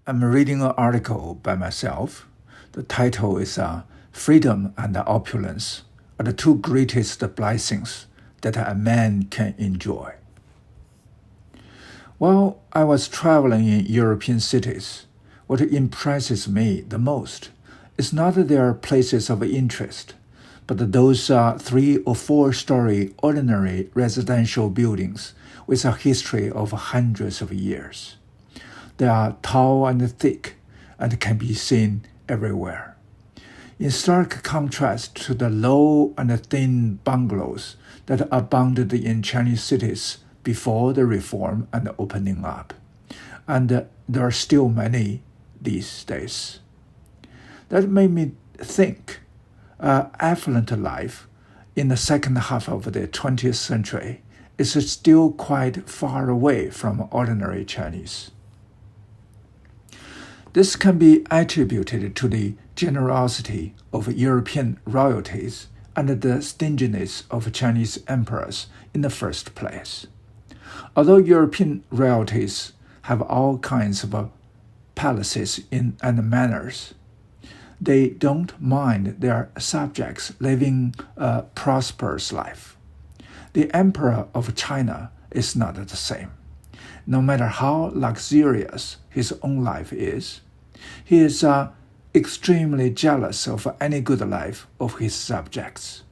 I'm reading an article by myself. The title is Freedom and Opulence are the two greatest blessings that a man can enjoy. While I was traveling in European cities, what impresses me the most is not their places of interest, but those 3 or 4-story ordinary residential buildings with a history of hundreds of years. They are tall and thick and can be seen everywhere. In stark contrast to the low and thin bungalows that abounded in Chinese cities before the reform and opening up, and there are still many these days. That made me think affluent life in the second half of the 20th century is still quite far away from ordinary Chinese. This can be attributed to the generosity of European royalties and the stinginess of Chinese emperors in the first place. Although European royalties have all kinds of palaces and manners, they don't mind their subjects living a prosperous life. The emperor of China is not the same. No matter how luxurious his own life is, he is extremely jealous of any good life of his subjects.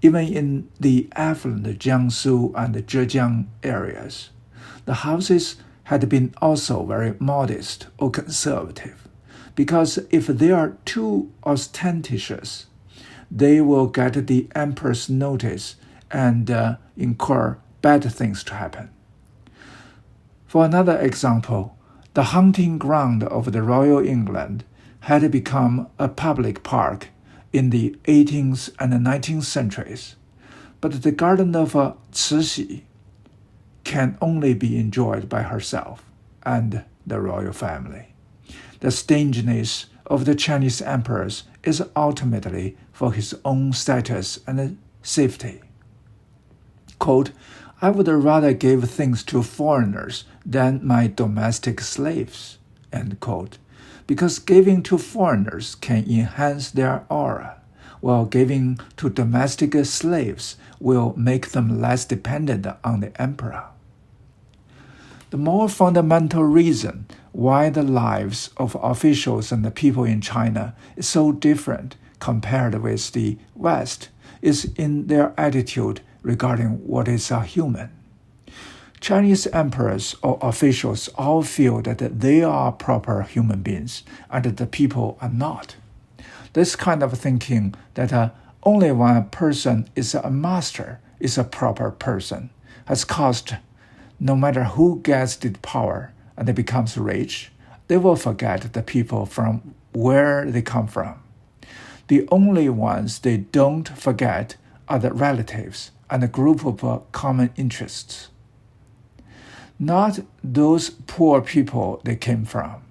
Even in the affluent Jiangsu and Zhejiang areas, the houses had been also very modest or conservative, because if they are too ostentatious, they will get the emperor's notice and incur bad things to happen. For another example, the hunting ground of the Royal England had become a public park in the 18th and 19th centuries, but the garden of Cixi can only be enjoyed by herself and the royal family. The stinginess of the Chinese emperors is ultimately for his own status and safety. Quote, I would rather give things to foreigners than my domestic slaves, end quote, because giving to foreigners can enhance their aura, while giving to domestic slaves will make them less dependent on the emperor. The more fundamental reason why the lives of officials and the people in China is so different compared with the West is in their attitude regarding what is a human. Chinese emperors or officials all feel that they are proper human beings and that the people are not. This kind of thinking that only one person is a master is a proper person has caused no matter who gets the power and becomes rich, they will forget the people from where they come from. The only ones they don't forget are the relatives and a group of common interests. Not those poor people they came from.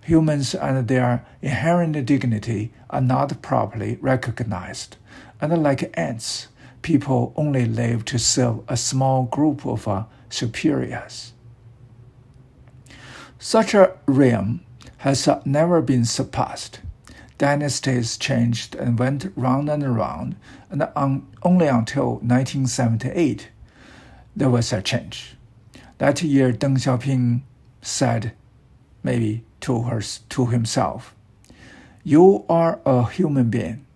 Humans and their inherent dignity are not properly recognized, and like ants, people only live to serve a small group of superiors. Such a realm has never been surpassed. Dynasties changed and went round and round, and only until 1978 there was a change. That year Deng Xiaoping said, maybe to himself, you are a human being,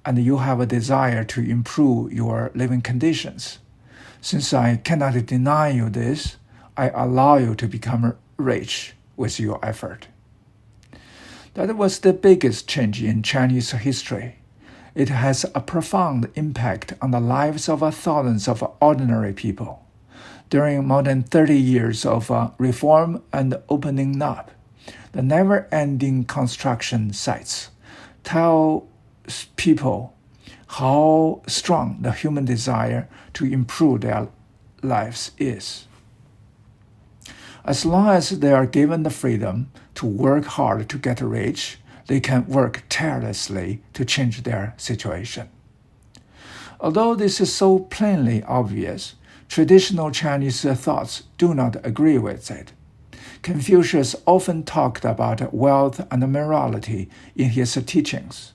and you have a desire to improve your living conditions. Since I cannot deny you this, I allow you to become rich with your effort. That was the biggest change in Chinese history. It has a profound impact on the lives of thousands of ordinary people. During more than 30 years of reform and opening up, the never-ending construction sites tell people how strong the human desire to improve their lives is. As long as they are given the freedom to work hard to get rich, they can work tirelessly to change their situation. Although this is so plainly obvious, traditional Chinese thoughts do not agree with it. Confucius often talked about wealth and morality in his teachings,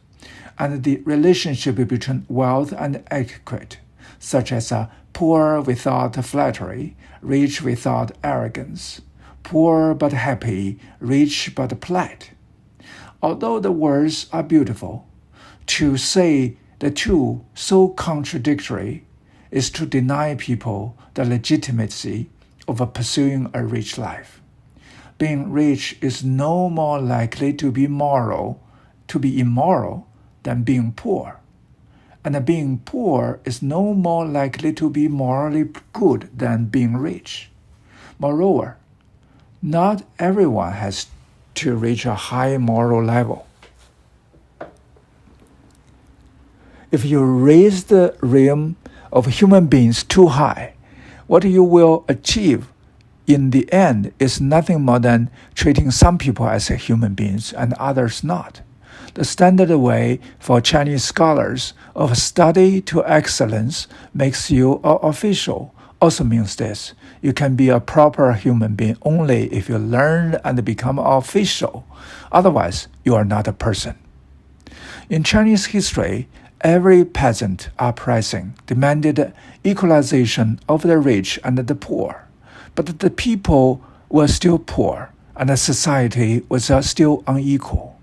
and the relationship between wealth and etiquette, such as poor without flattery, rich without arrogance, poor but happy, rich but polite. Although the words are beautiful, to say the two so contradictory is to deny people the legitimacy of pursuing a rich life. Being rich is no more likely to be immoral than being poor. And being poor is no more likely to be morally good than being rich. Moreover, not everyone has to reach a high moral level. If you raise the realm of human beings too high, what you will achieve in the end is nothing more than treating some people as human beings and others not. The standard way for Chinese scholars of study to excellence makes you an official also means this. You can be a proper human being only if you learn and become official. Otherwise, you are not a person. In Chinese history, every peasant uprising demanded equalization of the rich and the poor. But the people were still poor, and the society was still unequal.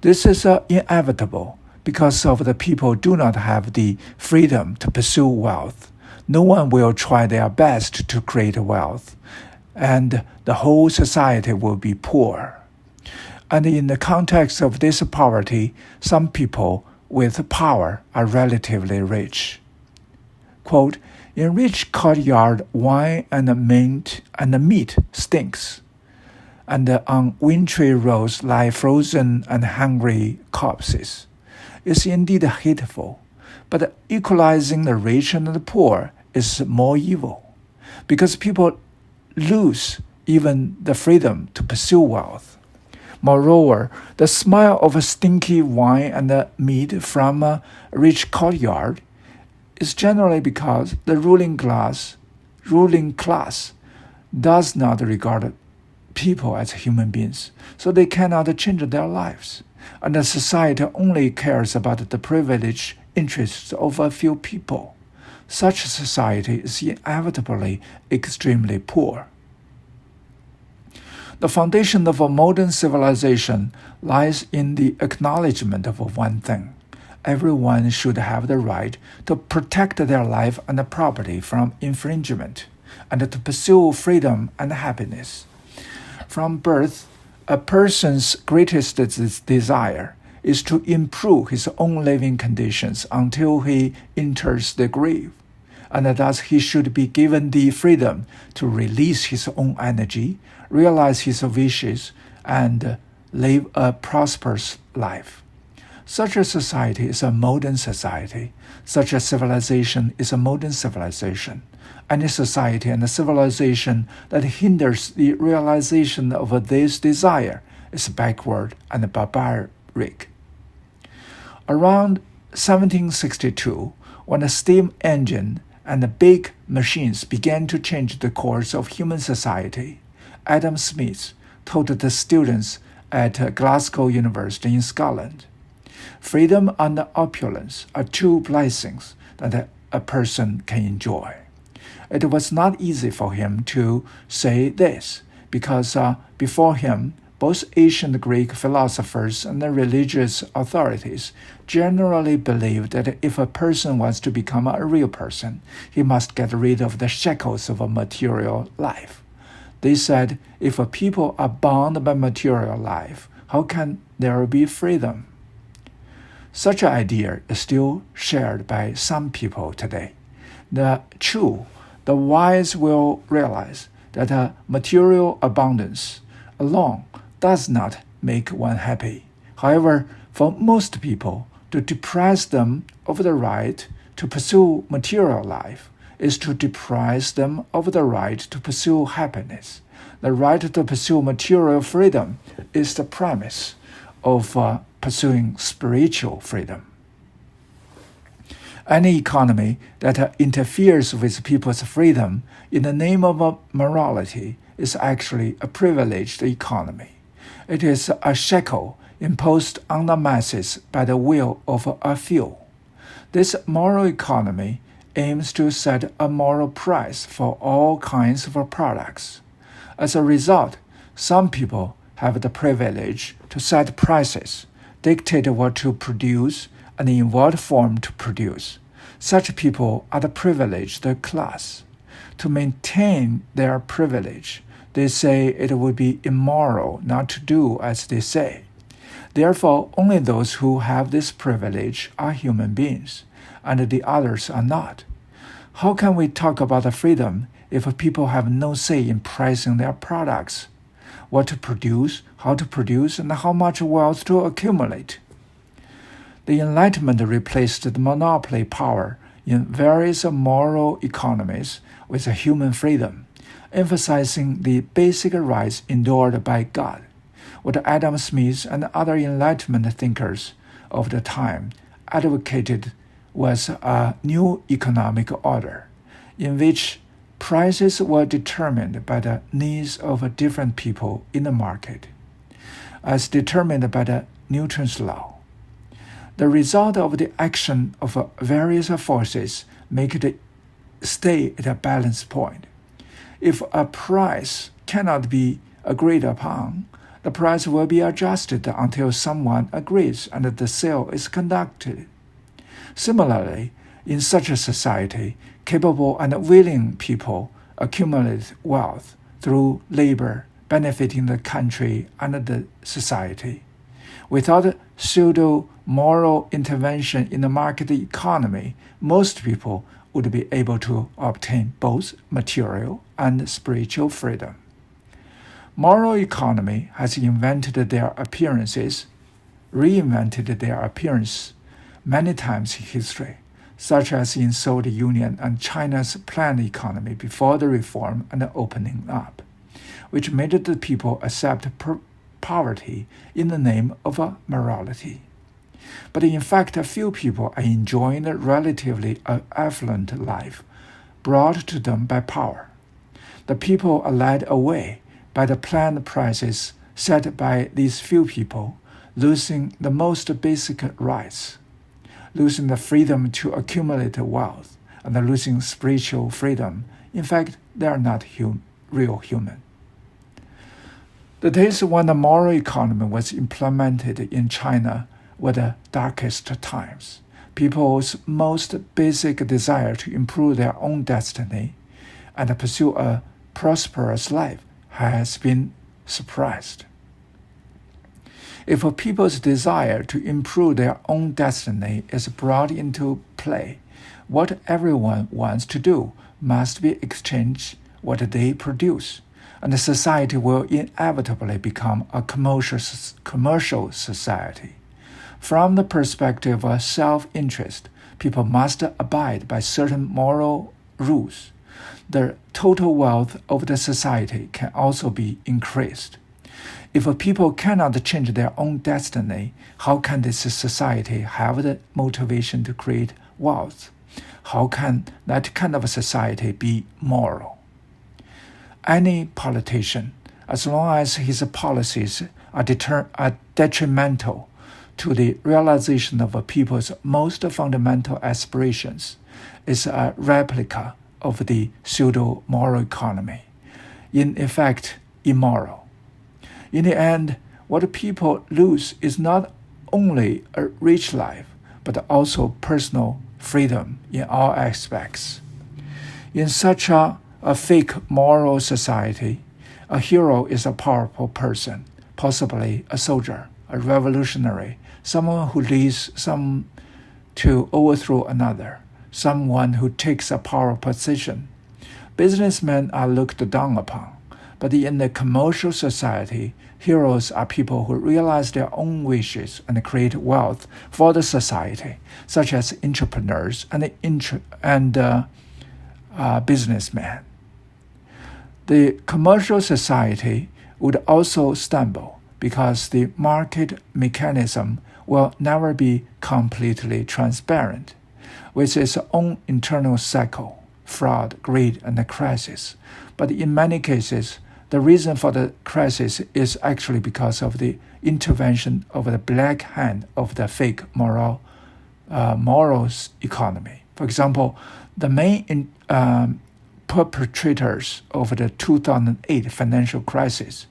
This is inevitable because of the people do not have the freedom to pursue wealth. No one will try their best to create wealth, and the whole society will be poor. And in the context of this poverty, some people with power are relatively rich. Quote, in rich courtyard, wine and meat stinks, and on wintry roads lie frozen and hungry corpses. It's indeed hateful, but equalizing the rich and the poor is more evil, because people lose even the freedom to pursue wealth. Moreover, the smell of stinky wine and meat from a rich courtyard is generally because the ruling class does not regard people as human beings, so they cannot change their lives, and the society only cares about the privileged interests of a few people. Such a society is inevitably extremely poor. The foundation of a modern civilization lies in the acknowledgement of one thing. Everyone should have the right to protect their life and property from infringement, and to pursue freedom and happiness. From birth, a person's greatest desire is to improve his own living conditions until he enters the grave, and thus he should be given the freedom to release his own energy, realize his wishes, and live a prosperous life. Such a society is a modern society. Such a civilization is a modern civilization. Any society and civilization that hinders the realization of this desire is backward and barbaric. Around 1762, when the steam engine and the big machines began to change the course of human society, Adam Smith told the students at Glasgow University in Scotland, freedom and opulence are two blessings that a person can enjoy. It was not easy for him to say this, because before him, both ancient Greek philosophers and the religious authorities generally believed that if a person wants to become a real person, he must get rid of the shackles of a material life. They said, if a people are bound by material life, how can there be freedom? Such an idea is still shared by some people today. The wise will realize that material abundance alone does not make one happy. However, for most people, to deprive them of the right to pursue material life is to deprive them of the right to pursue happiness. The right to pursue material freedom is the premise of pursuing spiritual freedom. Any economy that interferes with people's freedom in the name of morality is actually a privileged economy. It is a shackle imposed on the masses by the will of a few. This moral economy aims to set a moral price for all kinds of products. As a result, some people have the privilege to set prices, dictate what to produce, and in what form to produce. Such people are the privileged class. To maintain their privilege, they say it would be immoral not to do as they say. Therefore, only those who have this privilege are human beings, and the others are not. How can we talk about freedom if people have no say in pricing their products, what to produce, how to produce, and how much wealth to accumulate? The Enlightenment replaced the monopoly power in various moral economies with human freedom, emphasizing the basic rights endured by God. What Adam Smith and other Enlightenment thinkers of the time advocated was a new economic order, in which prices were determined by the needs of different people in the market, as determined by the Newton's law. The result of the action of various forces make it stay at a balance point. If a price cannot be agreed upon, the price will be adjusted until someone agrees and the sale is conducted. Similarly, in such a society, capable and willing people accumulate wealth through labor, benefiting the country and the society. Without pseudo-moral intervention in the market economy, most people would be able to obtain both material and spiritual freedom. Moral economy has reinvented their appearance many times in history, such as in Soviet Union and China's planned economy before the reform and the opening up, which made the people accept poverty in the name of morality. But in fact, a few people are enjoying a relatively affluent life brought to them by power. The people are led away by the planned prices set by these few people, losing the most basic rights, losing the freedom to accumulate wealth, and losing spiritual freedom. In fact, they are not real human. The days when the moral economy was implemented in China were the darkest times. People's most basic desire to improve their own destiny and pursue a prosperous life has been suppressed. If a people's desire to improve their own destiny is brought into play, what everyone wants to do must be exchange what they produce, and the society will inevitably become a commercial society. From the perspective of self-interest, people must abide by certain moral rules. The total wealth of the society can also be increased. If a people cannot change their own destiny, how can this society have the motivation to create wealth? How can that kind of a society be moral? Any politician, as long as his policies are detrimental to the realization of a people's most fundamental aspirations, is a replica of the pseudo-moral economy, in effect immoral. In the end, what people lose is not only a rich life, but also personal freedom in all aspects. In such a fake moral society, a hero is a powerful person, possibly a soldier, a revolutionary, someone who leads some to overthrow another, someone who takes a power position. Businessmen are looked down upon, but in the commercial society, heroes are people who realize their own wishes and create wealth for the society, such as entrepreneurs and businessmen. The commercial society would also stumble because the market mechanism will never be completely transparent, with its own internal cycle, fraud, greed, and crisis. But in many cases, The reason for the crisis is actually because of the intervention of the black hand of the fake morals economy. For example, the main perpetrators of the 2008 financial crisis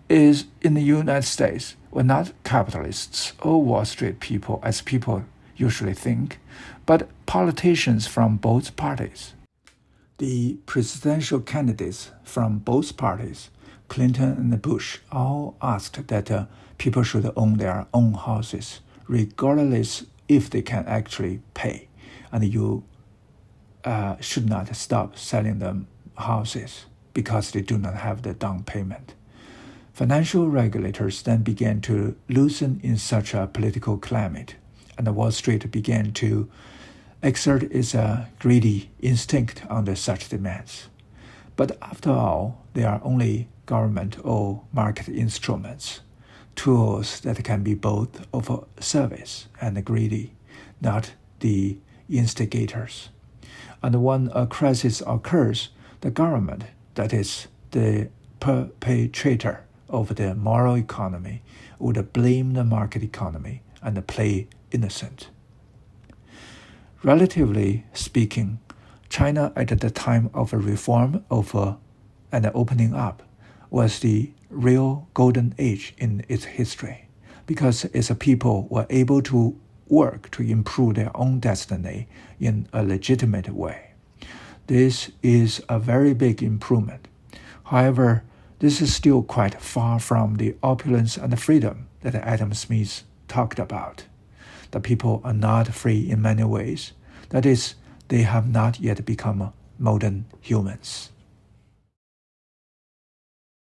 is in the United States were not capitalists or Wall Street people, as people usually think, but politicians from both parties. The presidential candidates from both parties, Clinton and Bush, all asked that people should own their own houses, regardless if they can actually pay, and you should not stop selling them houses because they do not have the down payment. Financial regulators then began to loosen in such a political climate, and Wall Street began to exert its greedy instinct under such demands. But after all, they are only government or market instruments, tools that can be both of service and greedy, not the instigators. And when a crisis occurs, the government, that is, the perpetrator of the moral economy, would blame the market economy and play innocent. Relatively speaking, China at the time of reform and opening up was the real golden age in its history, because its people were able to work to improve their own destiny in a legitimate way. This is a very big improvement. However, this is still quite far from the opulence and freedom that Adam Smith talked about. The people are not free in many ways. That is, they have not yet become modern humans.